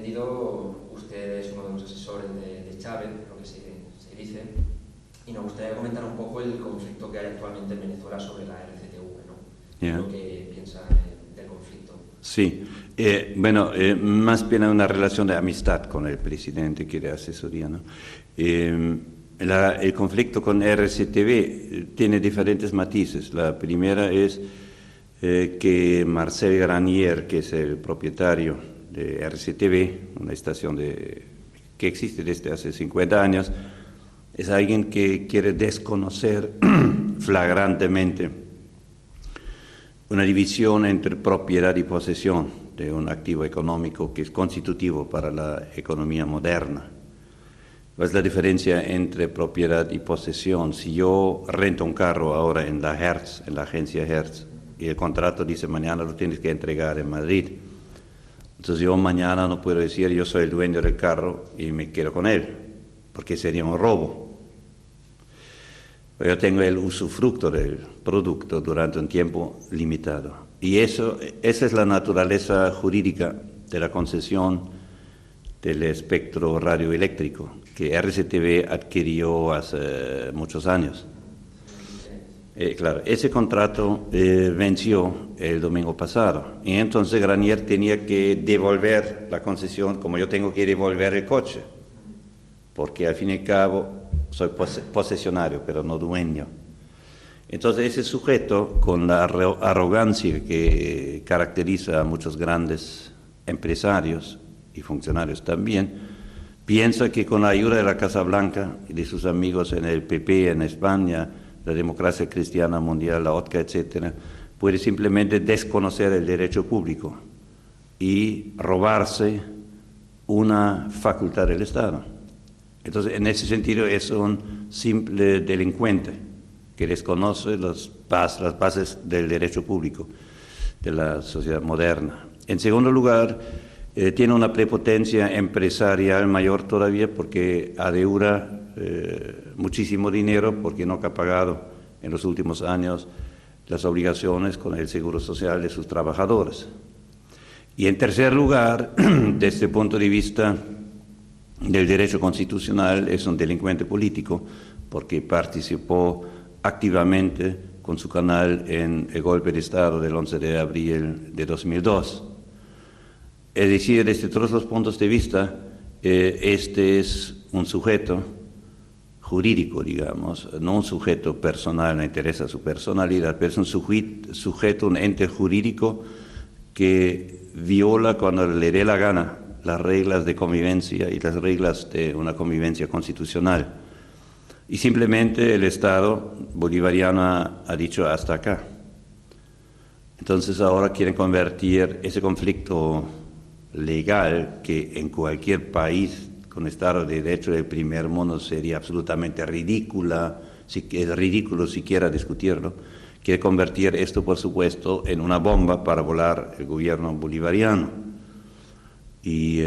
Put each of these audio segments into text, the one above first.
entendido, usted es uno de los asesores de Chávez, lo que se dice, y nos gustaría comentar un poco el conflicto que hay actualmente en Venezuela sobre la RCTV, ¿no? Yeah. Lo que piensa del conflicto. Sí, bueno, más bien una relación de amistad con el presidente que de asesoría, ¿no? El conflicto con RCTV tiene diferentes matices. La primera es que Marcel Granier, que es el propietario de RCTV, una estación que existe desde hace 50 años, es alguien que quiere desconocer flagrantemente una división entre propiedad y posesión de un activo económico que es constitutivo para la economía moderna. ¿Cuál es la diferencia entre propiedad y posesión? Si yo rento un carro ahora en la Hertz, en la agencia Hertz, y el contrato dice mañana lo tienes que entregar en Madrid, entonces yo mañana no puedo decir yo soy el dueño del carro y me quedo con él, porque sería un robo. Yo tengo el usufructo del producto durante un tiempo limitado. Y esa es la naturaleza jurídica de la concesión del espectro radioeléctrico que RCTV adquirió hace muchos años. Claro, ese contrato venció el domingo pasado y entonces Granier tenía que devolver la concesión como yo tengo que devolver el coche, porque al fin y al cabo soy posesionario, pero no dueño. Entonces ese sujeto, con la arrogancia que caracteriza a muchos grandes empresarios y funcionarios también, piensa que con la ayuda de la Casa Blanca y de sus amigos en el PP en España, la Democracia Cristiana Mundial, la OTCA, etc., puede simplemente desconocer el derecho público y robarse una facultad del Estado. Entonces, en ese sentido, es un simple delincuente que desconoce las bases del derecho público de la sociedad moderna. En segundo lugar, tiene una prepotencia empresarial mayor todavía porque adeuda muchísimo dinero porque no ha pagado en los últimos años las obligaciones con el seguro social de sus trabajadores. Y en tercer lugar, desde el punto de vista del derecho constitucional, es un delincuente político porque participó activamente con su canal en el golpe de Estado del 11 de abril de 2002. Es decir, desde todos los puntos de vista, este es un sujeto jurídico, digamos, no un sujeto personal, no interesa su personalidad, pero es un sujeto, un ente jurídico que viola cuando le dé la gana las reglas de convivencia y las reglas de una convivencia constitucional. Y simplemente el Estado bolivariano ha dicho hasta acá. Entonces ahora quieren convertir ese conflicto legal, que en cualquier país con Estado de Derecho del primer mundo sería absolutamente ridículo siquiera discutirlo, quiere convertir esto, por supuesto, en una bomba para volar el gobierno bolivariano. Y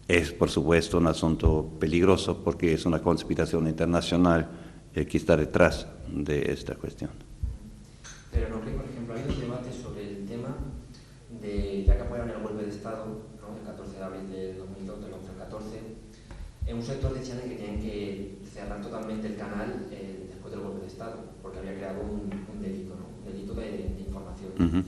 es, por supuesto, un asunto peligroso porque es una conspiración internacional que está detrás de esta cuestión. Pero no creo, por ejemplo, ha habido un debate sobre el tema de, ya que apoyaron el golpe de Estado, ¿no?, el 14 de abril de 2002, del 11 al 14, en un sector decían que tenían que cerrar totalmente el canal después del golpe de Estado, porque había creado un delito, ¿no?, un delito de información.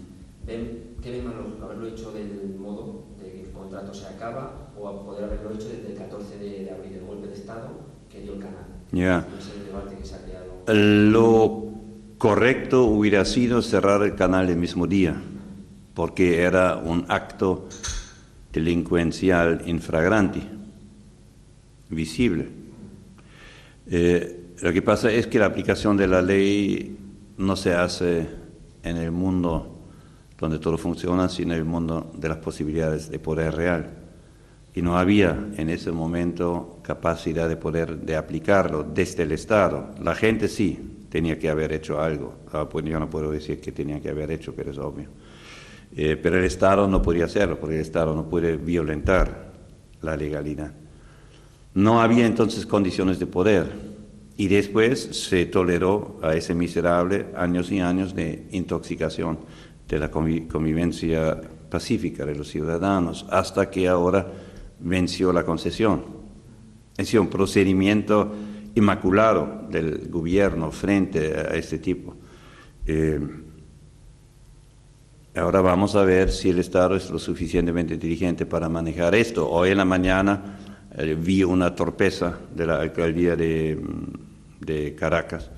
¿Qué ven más haberlo hecho del modo de que el contrato se acaba o a poder haberlo hecho desde el 14 de abril, el golpe de Estado que dio el canal? Yeah. Es el debate que se ha creado. Lo correcto hubiera sido cerrar el canal el mismo día, porque era un acto delincuencial infraganti, visible. Lo que pasa es que la aplicación de la ley no se hace en el mundo donde todo funciona, sino en el mundo de las posibilidades de poder real. Y no había en ese momento capacidad de aplicarlo desde el Estado. La gente sí tenía que haber hecho algo. Pues yo no puedo decir que tenía que haber hecho, pero es obvio. Pero el Estado no podía hacerlo, porque el Estado no puede violentar la legalidad. No había entonces condiciones de poder. Y después se toleró a ese miserable años y años de intoxicación de la convivencia pacífica de los ciudadanos, hasta que ahora venció la concesión. Es un procedimiento inmaculado del gobierno frente a este tipo. Ahora vamos a ver si el Estado es lo suficientemente inteligente para manejar esto. Hoy en la mañana vi una torpeza de la alcaldía de Caracas,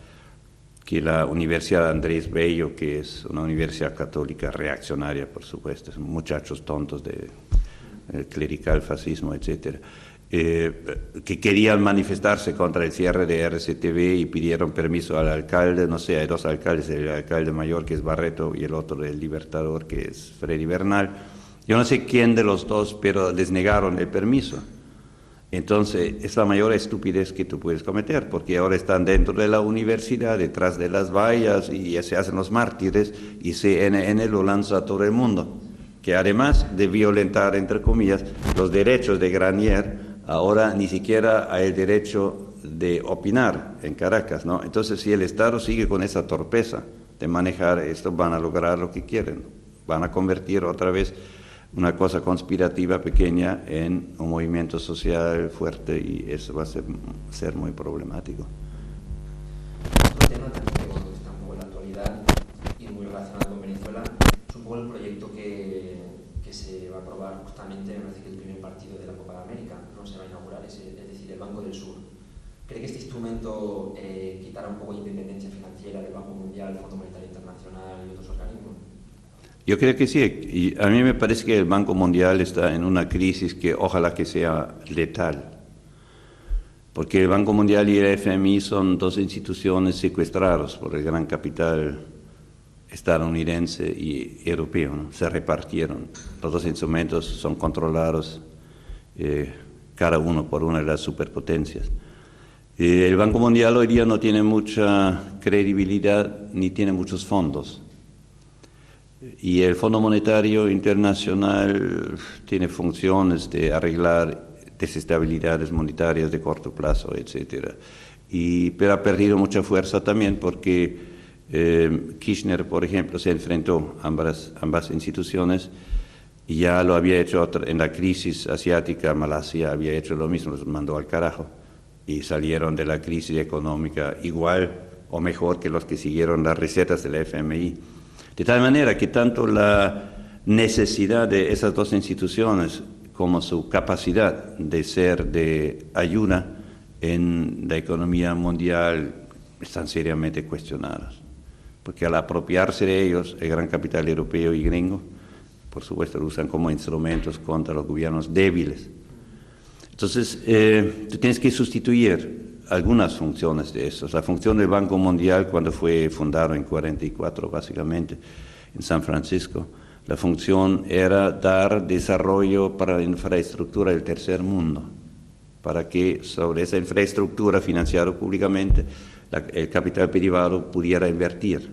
que la Universidad Andrés Bello, que es una universidad católica reaccionaria, por supuesto, son muchachos tontos de clerical, fascismo, etcétera, que querían manifestarse contra el cierre de RCTV y pidieron permiso al alcalde. No sé, hay dos alcaldes, el alcalde mayor, que es Barreto, y el otro, el Libertador, que es Freddy Bernal. Yo no sé quién de los dos, pero les negaron el permiso. Entonces, es la mayor estupidez que tú puedes cometer, porque ahora están dentro de la universidad, detrás de las vallas, y ya se hacen los mártires, y CNN lo lanza a todo el mundo, que además de violentar, entre comillas, los derechos de Granier, ahora ni siquiera hay el derecho de opinar en Caracas, ¿no? Entonces, si el Estado sigue con esa torpeza de manejar esto, van a lograr lo que quieren, van a convertir otra vez una cosa conspirativa pequeña en un movimiento social fuerte, y eso va a ser muy problemático. Otro tema también que bueno, está un poco en la actualidad y muy relacionado con Venezuela es un poco el proyecto que se va a aprobar justamente, me parece que el primer partido de la Copa de América no se va a inaugurar, es decir, el Banco del Sur. ¿Cree que este instrumento quitará un poco de independencia financiera del Banco Mundial, el Fondo Monetario Internacional y otros organismos? Yo creo que sí, y a mí me parece que el Banco Mundial está en una crisis que ojalá que sea letal, porque el Banco Mundial y el FMI son dos instituciones secuestradas por el gran capital estadounidense y europeo, ¿no? Se repartieron, los dos instrumentos son controlados cada uno por una de las superpotencias. El Banco Mundial hoy día no tiene mucha credibilidad ni tiene muchos fondos. Y el Fondo Monetario Internacional tiene funciones de arreglar desestabilidades monetarias de corto plazo, etc. Pero ha perdido mucha fuerza también porque Kirchner, por ejemplo, se enfrentó a ambas instituciones, y ya lo había hecho en la crisis asiática. Malasia había hecho lo mismo, los mandó al carajo, y salieron de la crisis económica igual o mejor que los que siguieron las recetas del FMI. De tal manera que tanto la necesidad de esas dos instituciones como su capacidad de ser de ayuda en la economía mundial están seriamente cuestionadas. Porque al apropiarse de ellos, el gran capital europeo y gringo, por supuesto, lo usan como instrumentos contra los gobiernos débiles. Entonces, tú tienes que sustituir algunas funciones de estos. La función del Banco Mundial, cuando fue fundado en 44 básicamente en San Francisco, la función era dar desarrollo para la infraestructura del tercer mundo, para que sobre esa infraestructura financiada públicamente el capital privado pudiera invertir.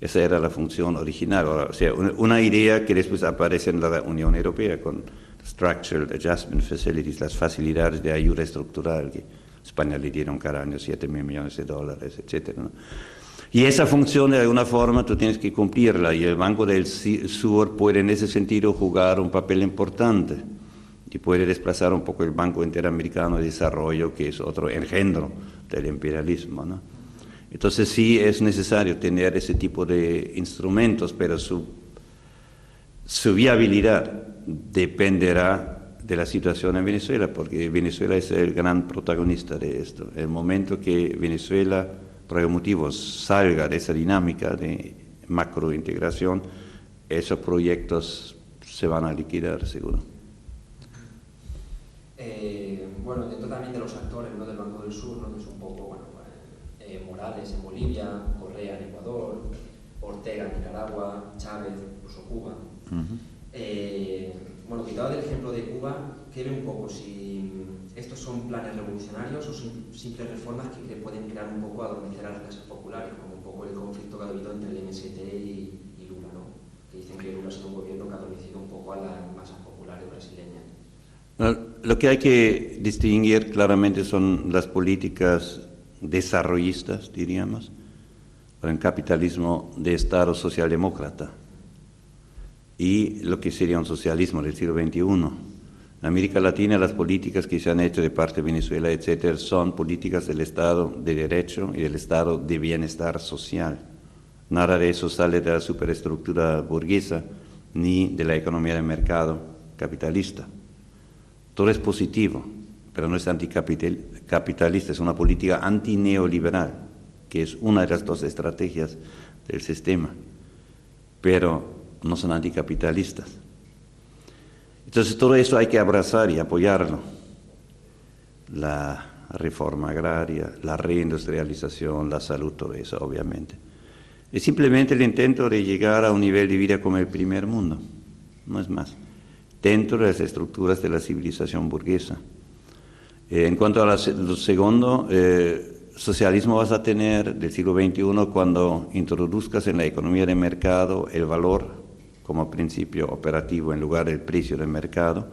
Esa era la función original, o sea, una idea que después aparece en la Unión Europea con Structural Adjustment Facilities, las facilidades de ayuda estructural que España le dieron cada año $7.000 millones, etc., ¿no? Y esa función, de alguna forma, tú tienes que cumplirla, y el Banco del Sur puede en ese sentido jugar un papel importante, y puede desplazar un poco el Banco Interamericano de Desarrollo, que es otro engendro del imperialismo, ¿no? Entonces sí es necesario tener ese tipo de instrumentos, pero su viabilidad dependerá de la situación en Venezuela, porque Venezuela es el gran protagonista de esto. El momento que Venezuela, por algún motivo, salga de esa dinámica de macrointegración, esos proyectos se van a liquidar, seguro. Bueno, dentro también de los actores, ¿no?, del Banco del Sur, ¿no?, que es un poco, bueno, Morales en Bolivia, Correa en Ecuador, Ortega en Nicaragua, Chávez, incluso Cuba. Bueno, quitado del ejemplo de Cuba, ¿qué ve un poco? Si estos son planes revolucionarios o simples reformas que pueden crear un poco adormecer a las clases populares, como un poco el conflicto que ha habido entre el MST y Lula, ¿no? Que dicen que Lula ha sido un gobierno que ha adormecido un poco a las masas populares brasileñas. Lo que hay que distinguir claramente son las políticas desarrollistas, diríamos, para el capitalismo de Estado socialdemócrata. y lo que sería un socialismo del siglo XXI. En América Latina las políticas que se han hecho de parte de Venezuela, etcétera, son políticas del Estado de Derecho y del Estado de bienestar social. Nada de eso sale de la superestructura burguesa ni de la economía de mercado capitalista. Todo es positivo, pero no es anticapitalista, es una política antineoliberal, que es una de las dos estrategias del sistema, pero no son anticapitalistas. Entonces todo eso hay que abrazar y apoyarlo. La reforma agraria, la reindustrialización, la salud, todo eso, obviamente. Es simplemente el intento de llegar a un nivel de vida como el primer mundo, no es más, dentro de las estructuras de la civilización burguesa. En cuanto a lo segundo, socialismo vas a tener del siglo XXI cuando introduzcas en la economía de mercado el valor como principio operativo en lugar del precio del mercado,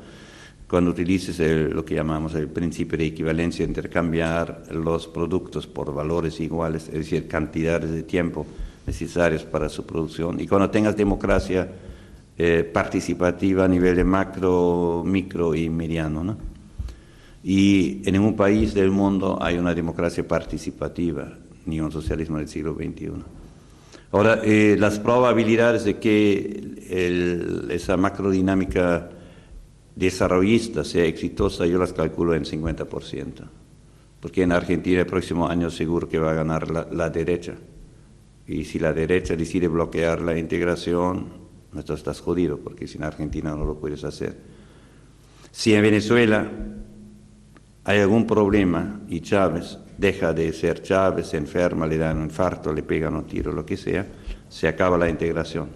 cuando utilices lo que llamamos el principio de equivalencia, intercambiar los productos por valores iguales, es decir, cantidades de tiempo necesarias para su producción, y cuando tengas democracia participativa a nivel de macro, micro y mediano, ¿no? Y en ningún país del mundo hay una democracia participativa, ni un socialismo del siglo XXI. Ahora, las probabilidades de que esa macrodinámica desarrollista sea exitosa, yo las calculo en 50%, porque en Argentina el próximo año seguro que va a ganar la derecha, y si la derecha decide bloquear la integración, entonces estás jodido, porque si en Argentina no lo puedes hacer. Si en Venezuela hay algún problema y Chávez deja de ser Chávez, se enferma, le dan un infarto, le pegan un tiro, lo que sea, se acaba la integración.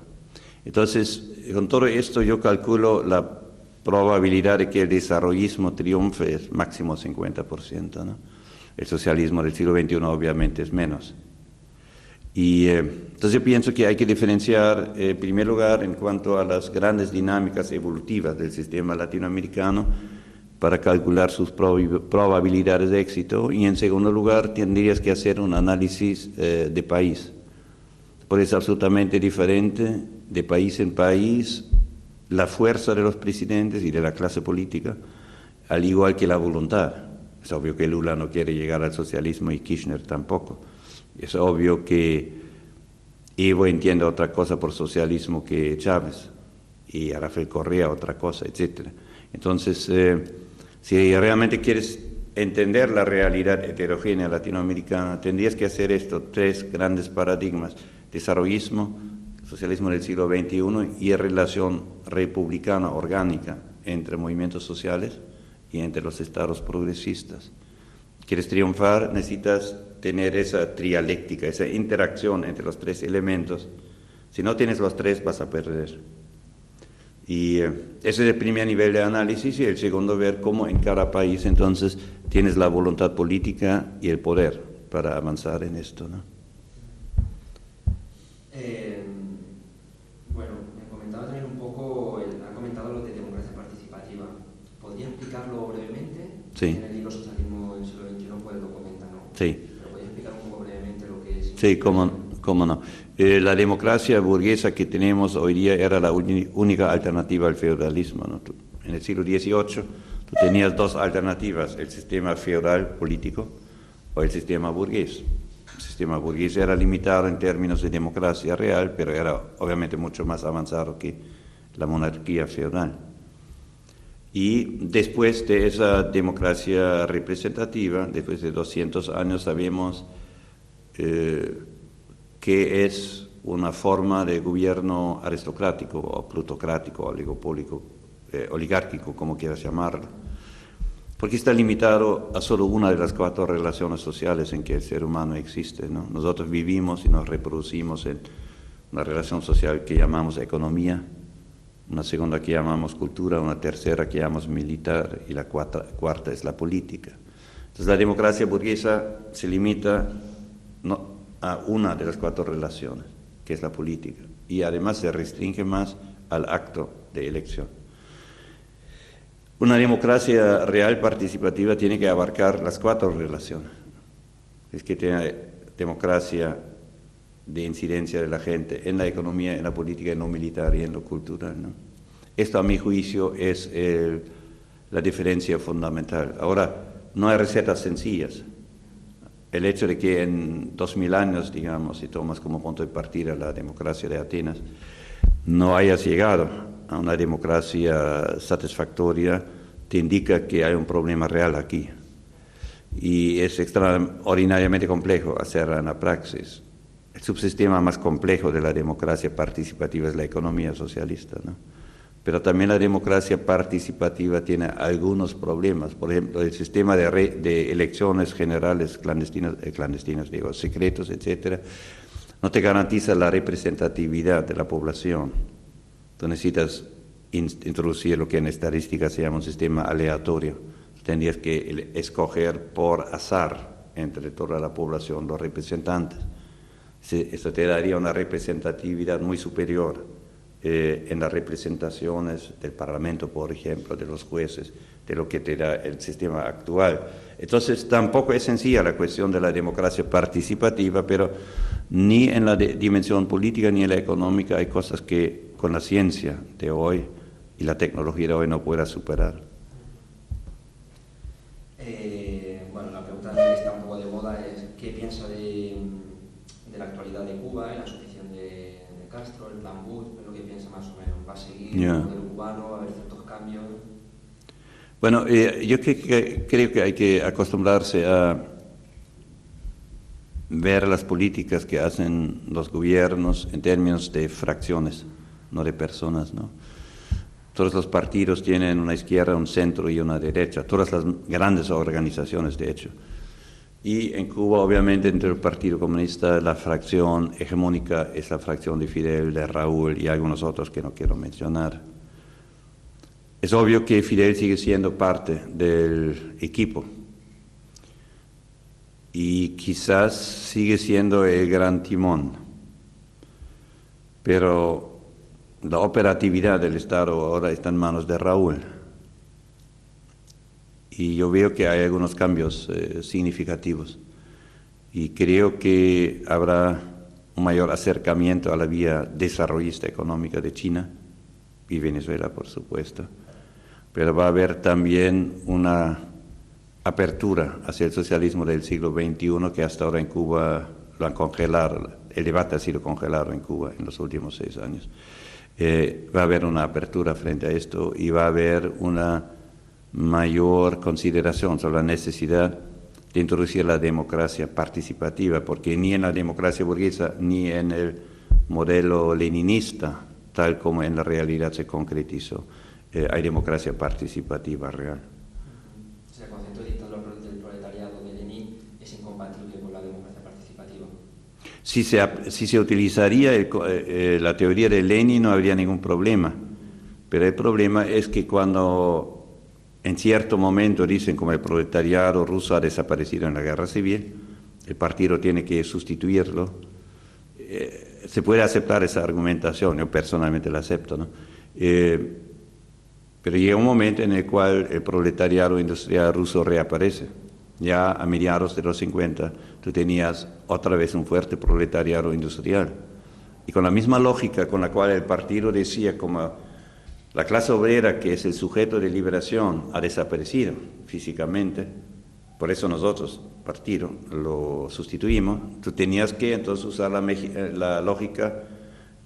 Entonces, con todo esto yo calculo la probabilidad de que el desarrollismo triunfe es máximo 50%, ¿no? El socialismo del siglo XXI obviamente es menos. Y entonces yo pienso que hay que diferenciar, en primer lugar, en cuanto a las grandes dinámicas evolutivas del sistema latinoamericano, para calcular sus probabilidades de éxito, y en segundo lugar tendrías que hacer un análisis de país. Porque es absolutamente diferente de país en país la fuerza de los presidentes y de la clase política, al igual que la voluntad. Es obvio que Lula no quiere llegar al socialismo y Kirchner tampoco. Es obvio que Evo entiende otra cosa por socialismo que Chávez, y a Rafael Correa otra cosa, etc. Entonces, si realmente quieres entender la realidad heterogénea latinoamericana, tendrías que hacer estos tres grandes paradigmas: desarrollismo, socialismo del siglo XXI y relación republicana orgánica entre movimientos sociales y entre los estados progresistas. ¿Quieres triunfar? Necesitas tener esa trialéctica, esa interacción entre los tres elementos. Si no tienes los tres, vas a perder. Y ese es el primer nivel de análisis, y el segundo, ver cómo en cada país entonces tienes la voluntad política y el poder para avanzar en esto, ¿no? Bueno, me comentaba también un poco, ha comentado lo de democracia participativa. ¿Podría explicarlo brevemente? Sí. En el libro Socialismo del siglo XXI pues lo comenta, ¿no? Sí. Pero ¿podría explicar un poco brevemente lo que es? Sí, cómo no. La democracia burguesa que tenemos hoy día era la única alternativa al feudalismo, ¿no? En el siglo XVIII tú tenías dos alternativas: el sistema feudal político o el sistema burgués. El sistema burgués era limitado en términos de democracia real, pero era obviamente mucho más avanzado que la monarquía feudal. Y después de esa democracia representativa, después de 200 años, sabemos que es una forma de gobierno aristocrático o plutocrático, oligopólico, oligárquico, como quieras llamarlo, porque está limitado a solo una de las 4 relaciones sociales en que el ser humano existe, ¿no? Nosotros vivimos y nos reproducimos en una relación social que llamamos economía, una segunda que llamamos cultura, una tercera que llamamos militar, y la cuarta es la política. Entonces la democracia burguesa se limita a una de las 4 relaciones, que es la política, y además se restringe más al acto de elección. Una democracia real participativa tiene que abarcar las 4 relaciones. Es que tiene democracia de incidencia de la gente en la economía, en la política, en lo militar y en lo cultural, ¿no? Esto, a mi juicio, es la diferencia fundamental. Ahora, no hay recetas sencillas. El hecho de que en 2000 años, digamos, si tomas como punto de partida la democracia de Atenas, no hayas llegado a una democracia satisfactoria, te indica que hay un problema real aquí. Y es extraordinariamente complejo hacerla en la praxis. El subsistema más complejo de la democracia participativa es la economía socialista, ¿no? Pero también la democracia participativa tiene algunos problemas. Por ejemplo, el sistema de elecciones generales clandestinas, digo, secretos, etcétera, no te garantiza la representatividad de la población. Tú necesitas introducir lo que en estadística se llama un sistema aleatorio. Tendrías que escoger por azar entre toda la población los representantes. Esto te daría una representatividad muy superior en las representaciones del Parlamento, por ejemplo, de los jueces, de lo que te da el sistema actual. Entonces, tampoco es sencilla la cuestión de la democracia participativa, pero ni en la dimensión política ni en la económica hay cosas que con la ciencia de hoy y la tecnología de hoy no pueda superar. Bueno, la pregunta que está un poco de moda es ¿qué piensa de la actualidad de Cuba, en la sucesión de Castro, el plan Bush? ¿Qué es lo que piensa más o menos? ¿Va a seguir el modelo cubano? ¿Va a haber ciertos cambios? Bueno, yo creo que hay que acostumbrarse a ver las políticas que hacen los gobiernos en términos de fracciones, no de personas, ¿no? Todos los partidos tienen una izquierda, un centro y una derecha, todas las grandes organizaciones, de hecho. Y en Cuba, obviamente, entre el Partido Comunista, la fracción hegemónica es la fracción de Fidel, de Raúl y algunos otros que no quiero mencionar. Es obvio que Fidel sigue siendo parte del equipo y quizás sigue siendo el gran timón, pero la operatividad del Estado ahora está en manos de Raúl. Y yo veo que hay algunos cambios significativos y creo que habrá un mayor acercamiento a la vía desarrollista económica de China y Venezuela, por supuesto, pero va a haber también una apertura hacia el socialismo del siglo XXI que hasta ahora en Cuba lo han congelado, el debate ha sido congelado en Cuba en los últimos 6 años. Va a haber una apertura frente a esto y va a haber una mayor consideración sobre la necesidad de introducir la democracia participativa, porque ni en la democracia burguesa ni en el modelo leninista, tal como en la realidad se concretizó, hay democracia participativa real. O sea, el concepto de dictadura del proletariado de Lenin es incompatible con la democracia participativa. Si se utilizaría la teoría de Lenin no habría ningún problema, pero el problema es que cuando en cierto momento dicen como el proletariado ruso ha desaparecido en la guerra civil, el partido tiene que sustituirlo, se puede aceptar esa argumentación, yo personalmente la acepto, ¿no? Pero llega un momento en el cual el proletariado industrial ruso reaparece. Ya a mediados de los 50 tú tenías otra vez un fuerte proletariado industrial. Y con la misma lógica con la cual el partido decía como la clase obrera, que es el sujeto de liberación, ha desaparecido físicamente, por eso nosotros, partido, lo sustituimos. Tú tenías que entonces usar la lógica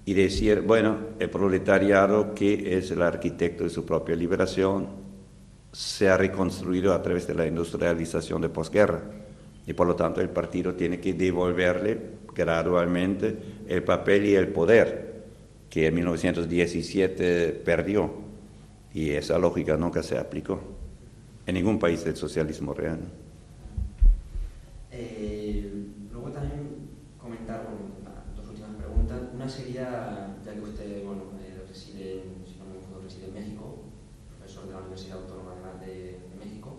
y decir, bueno, el proletariado, que es el arquitecto de su propia liberación, se ha reconstruido a través de la industrialización de posguerra. Y por lo tanto el partido tiene que devolverle gradualmente el papel y el poder que en 1917 perdió, y esa lógica nunca se aplicó en ningún país del socialismo real. Luego también comentar, bueno, 2 últimas preguntas. Una sería, ya que usted reside, si no me equivoco, reside en México, profesor de la Universidad Autónoma de México,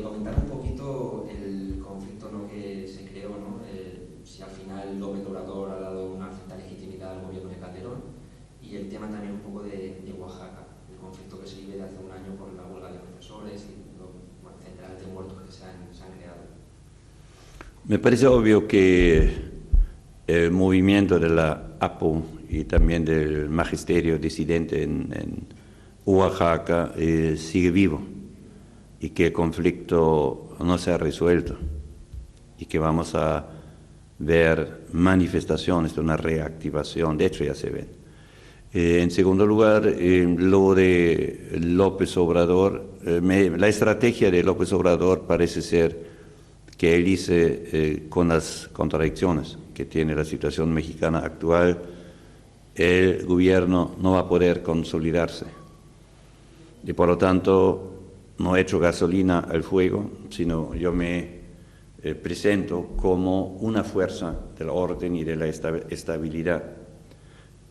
comentar un poquito el conflicto, ¿no?, que se creó, ¿no? Si al final López Obrador ha dado una cierta legitimidad al gobierno de Calderón, y el tema también un poco de Oaxaca, el conflicto que se vive de hace un año por la huelga de profesores y los centenares de muertos que se han creado. Me parece obvio que el movimiento de la APU y también del magisterio disidente en Oaxaca sigue vivo y que el conflicto no se ha resuelto y que vamos a ver manifestaciones de una reactivación, de hecho ya se ven. En segundo lugar, lo de López Obrador, la estrategia de López Obrador parece ser que él dice con las contradicciones que tiene la situación mexicana actual, el gobierno no va a poder consolidarse y por lo tanto no he hecho gasolina al fuego, sino yo me presento como una fuerza del orden y de la estabilidad.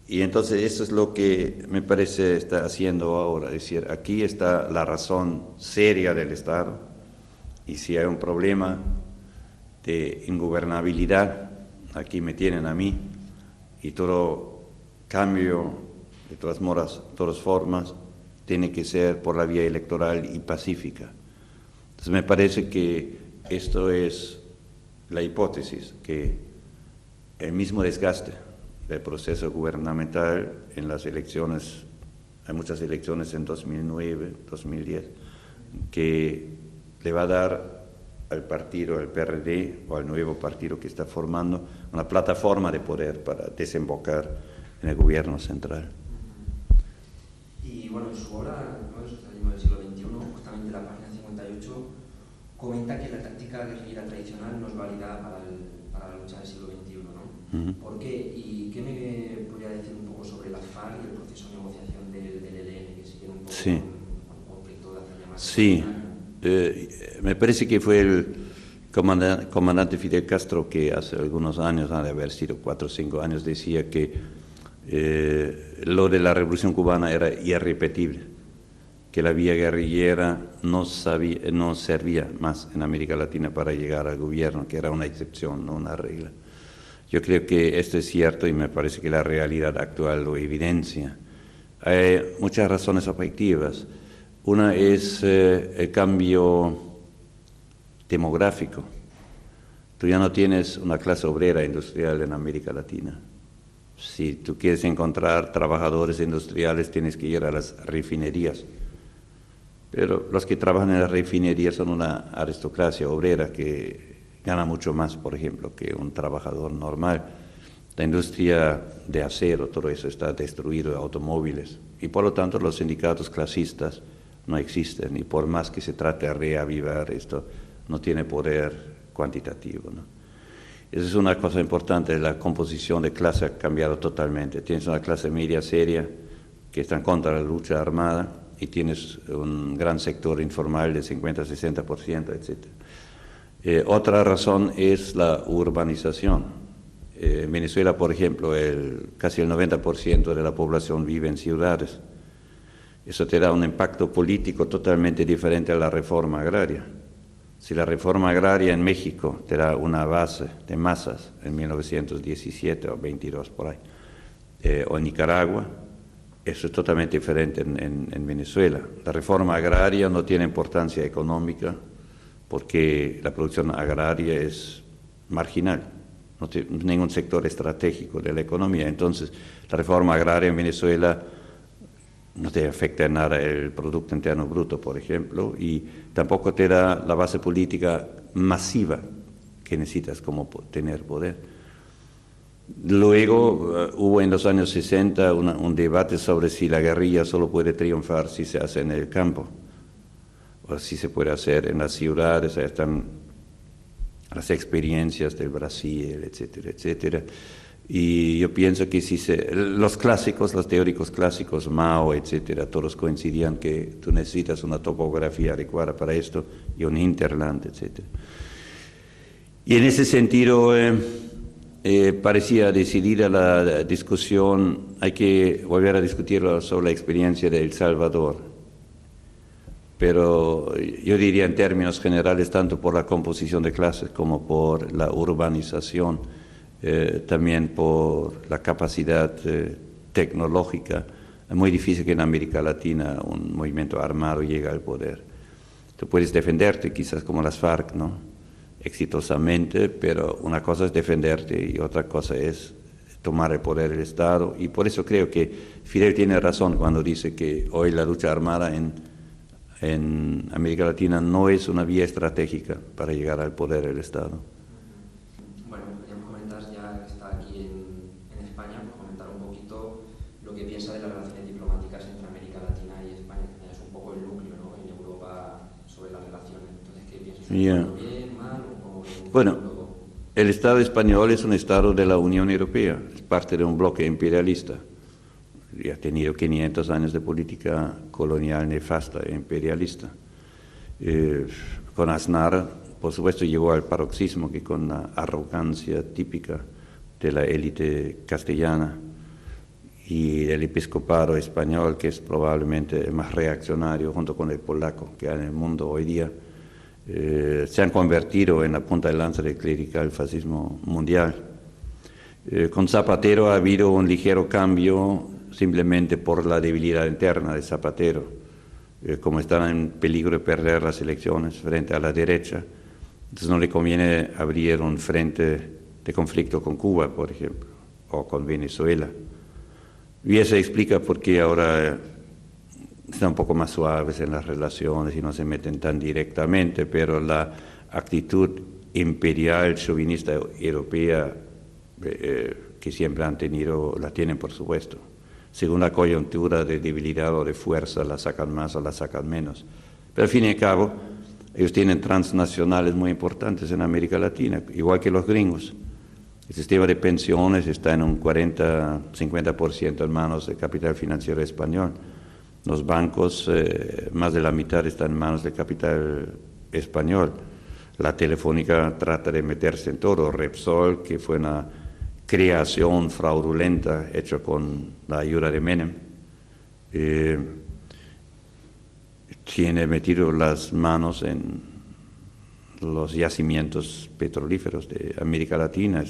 Y entonces eso es lo que me parece está haciendo ahora, es decir, aquí está la razón seria del Estado y si hay un problema de ingobernabilidad, aquí me tienen a mí y todo cambio, de todas formas, tiene que ser por la vía electoral y pacífica. Entonces me parece que esto es la hipótesis, que el mismo desgaste del proceso gubernamental en las elecciones, hay muchas elecciones en 2009, 2010, que le va a dar al partido, al PRD o al nuevo partido que está formando, una plataforma de poder para desembocar en el gobierno central. Y bueno, en su obra, ¿no?, Socialismo del siglo XXI, justamente la página 58, comenta que la táctica guerrillera tradicional no es válida para la lucha del siglo XXI, ¿no? ¿Por qué? ¿Y qué me podría decir un poco sobre la FARC y el proceso de negociación del ELN, que sigue un poco un conflicto de hace más? Sí, me parece que fue el comandante Fidel Castro que hace algunos años, ha de haber sido 4 o 5 años, decía que lo de la Revolución Cubana era irrepetible, que la vía guerrillera no servía más en América Latina para llegar al gobierno, que era una excepción, no una regla. Yo creo que esto es cierto y me parece que la realidad actual lo evidencia. Hay muchas razones objetivas. Una es el cambio demográfico. Tú ya no tienes una clase obrera industrial en América Latina. Si tú quieres encontrar trabajadores industriales, tienes que ir a las refinerías. Pero los que trabajan en las refinerías son una aristocracia obrera que gana mucho más, por ejemplo, que un trabajador normal. La industria de acero, todo eso está destruido, automóviles, y por lo tanto los sindicatos clasistas no existen, y por más que se trate de reavivar esto, no tiene poder cuantitativo, ¿no? Esa es una cosa importante, la composición de clase ha cambiado totalmente. Tienes una clase media seria que está en contra de la lucha armada y tienes un gran sector informal de 50-60%, etc. Otra razón es la urbanización. En Venezuela, por ejemplo, casi el 90% de la población vive en ciudades. Eso te da un impacto político totalmente diferente a la reforma agraria. Si la reforma agraria en México te da una base de masas en 1917 o 22 por ahí, o en Nicaragua, eso es totalmente diferente en Venezuela. La reforma agraria no tiene importancia económica porque la producción agraria es marginal, no tiene ningún sector estratégico de la economía. Entonces, la reforma agraria en Venezuela no te afecta en nada el Producto Interno Bruto, por ejemplo, y tampoco te da la base política masiva que necesitas como tener poder. Luego hubo en los años 60 un debate sobre si la guerrilla solo puede triunfar si se hace en el campo, o si se puede hacer en las ciudades. Ahí están las experiencias del Brasil, etcétera, etcétera. Y yo pienso que si los clásicos, los teóricos clásicos, Mao, etcétera, todos coincidían que tú necesitas una topografía adecuada para esto y un hinterland, etcétera. Y en ese sentido parecía decidida la discusión. Hay que volver a discutirlo sobre la experiencia de El Salvador, pero yo diría en términos generales, tanto por la composición de clases como por la urbanización, también por la capacidad tecnológica. Es muy difícil que en América Latina un movimiento armado llegue al poder. Tú puedes defenderte, quizás como las FARC, ¿no? exitosamente, pero una cosa es defenderte y otra cosa es tomar el poder del Estado. Y por eso creo que Fidel tiene razón cuando dice que hoy la lucha armada en América Latina no es una vía estratégica para llegar al poder del Estado. Bueno, podríamos comentar, ya que está aquí en España, pues comentar un poquito lo que piensa de las relaciones diplomáticas entre América Latina y España. Es un poco el núcleo, ¿no?, en Europa sobre las relaciones. Entonces, ¿qué piensas? ¿Bien, mal o bueno, el Estado español es un Estado de la Unión Europea, es parte de un bloque imperialista. Y ha tenido 500 años de política colonial nefasta e imperialista. Con Aznar, por supuesto, llegó al paroxismo, que con la arrogancia típica de la élite castellana y el episcopado español, que es probablemente el más reaccionario junto con el polaco que hay en el mundo hoy día, se han convertido en la punta de lanza del clerical fascismo mundial. Con Zapatero ha habido un ligero cambio simplemente por la debilidad interna de Zapatero. Como están en peligro de perder las elecciones frente a la derecha, entonces no le conviene abrir un frente de conflicto con Cuba, por ejemplo, o con Venezuela. Y eso explica por qué ahora están un poco más suaves en las relaciones y no se meten tan directamente, pero la actitud imperial, chauvinista europea que siempre han tenido, la tienen por supuesto. Según la coyuntura de debilidad o de fuerza, la sacan más o la sacan menos. Pero al fin y al cabo, ellos tienen transnacionales muy importantes en América Latina, igual que los gringos. El sistema de pensiones está en un 40-50% en manos del capital financiero español. Los bancos, más de la mitad están en manos del capital español. La Telefónica trata de meterse en todo. Repsol, que fue una creación fraudulenta hecha con la ayuda de Menem, tiene metido las manos en los yacimientos petrolíferos de América Latina.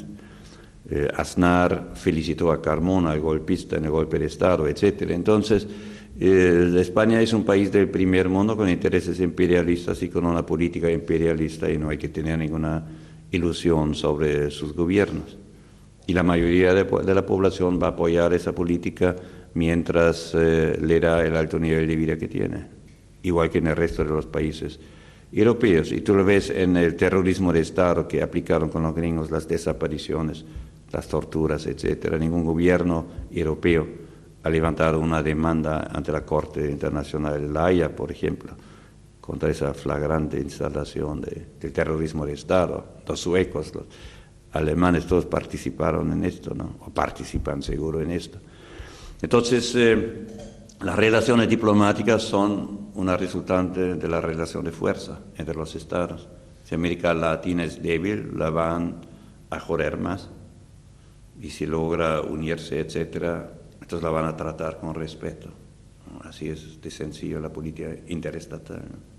Aznar felicitó a Carmona, el golpista, en el golpe de Estado, etc. Entonces, España es un país del primer mundo con intereses imperialistas y con una política imperialista, y no hay que tener ninguna ilusión sobre sus gobiernos. Y la mayoría de la población va a apoyar esa política mientras le da el alto nivel de vida que tiene, igual que en el resto de los países europeos. Y tú lo ves en el terrorismo de Estado que aplicaron con los gringos, las desapariciones, las torturas, etc. Ningún gobierno europeo ha levantado una demanda ante la Corte Internacional de La Haya, por ejemplo, contra esa flagrante instalación del terrorismo de Estado. Los suecos, los alemanes, todos participaron en esto, ¿no? O participan seguro en esto. Entonces, las relaciones diplomáticas son una resultante de la relación de fuerza entre los estados. Si América Latina es débil, la van a joder más. Y si logra unirse, etcétera, entonces la van a tratar con respeto. Así es de sencillo la política interestatal, ¿no?